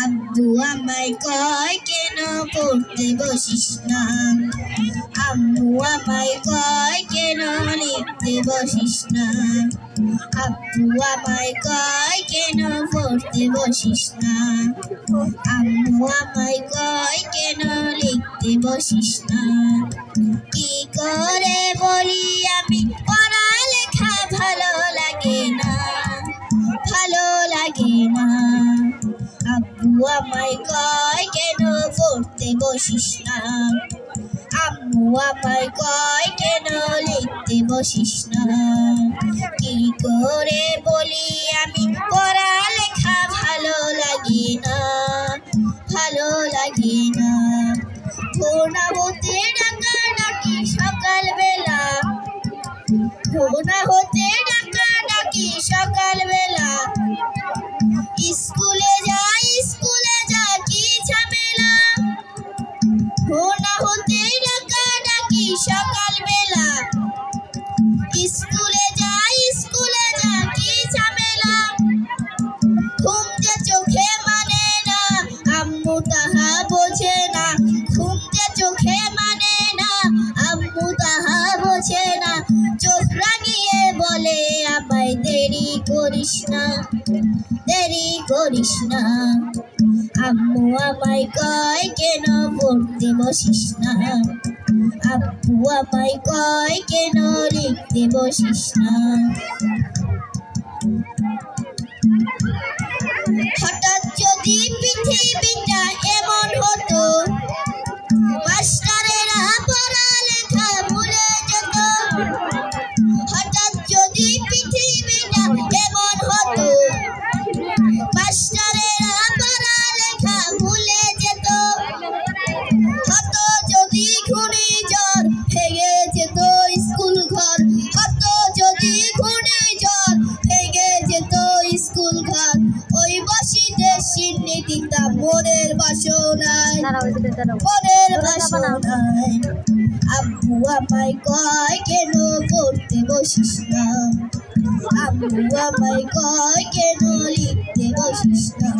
আব্বু আমায় কয় কেন পড়তে বসিস না, আম্মু আমায় কয় কেন লিখতে বসিস না, আব্বু আমায় কয় কেন পড়তে বসিস না, আম্মু আমায় কয় কেন লিখতে বসিস না। কি করে বলি আমি পড়ালেখা ভালো লাগে না, ভালো লাগে না। আব্বু আমায় কয় কেন পড়তে বসিস না, আম্মু আমায় কয় কেন লিখতে বসিস না। কি করে বলি আমি পড়ালেখা ভালো লাগে না, ভালো লাগে না। ভোনা হতে ডাকাডাকি সকালবেলা, ভোনা হতে ডাকাডাকি সকালবেলা, স্কুলে যা কি ঝামেলা। ভোনা হতে ডাকাডাকি সকালবেলা, স্কুলে যা কি ঝামেলা। ঘুম যে চোখে মানে না, আম্মু তাহা বোঝে না, ঘুম যে চোখে মানে না, আম্মু তাহা বোঝে না। চোখ রাঙিয়ে বলে আমায় দেরি করিস না, দেরি করিস না। আম্মু আমায় কয় কেন পড়তে বসিস না, আব্বু আমায় কয় কেন লিখতে বসিস না। হঠাৎ যদি পৃথিবীটা এমন হতো, মাস্টারেরা পড়ালেখা ভুলে যেত। হঠাৎ যদি পৃথিবীটা এমন হতো, মাস্টারেরা পড়ালেখা ভুলে যেত। হতো যদি ঘূর্ণিঝড় ভেঙে যেত স্কুল ঘর, হতো যদি ঘূর্ণিঝড় ভেঙে যেত স্কুল ঘর। ওই বসিতে সিন্নি দিতাম মনের বাসনায়, মনের বাসনায়। আব্বু আমায় কয় কেন পড়তে বসিস না, আব্বু আমায় কয় কেন লিখতে বসিস না।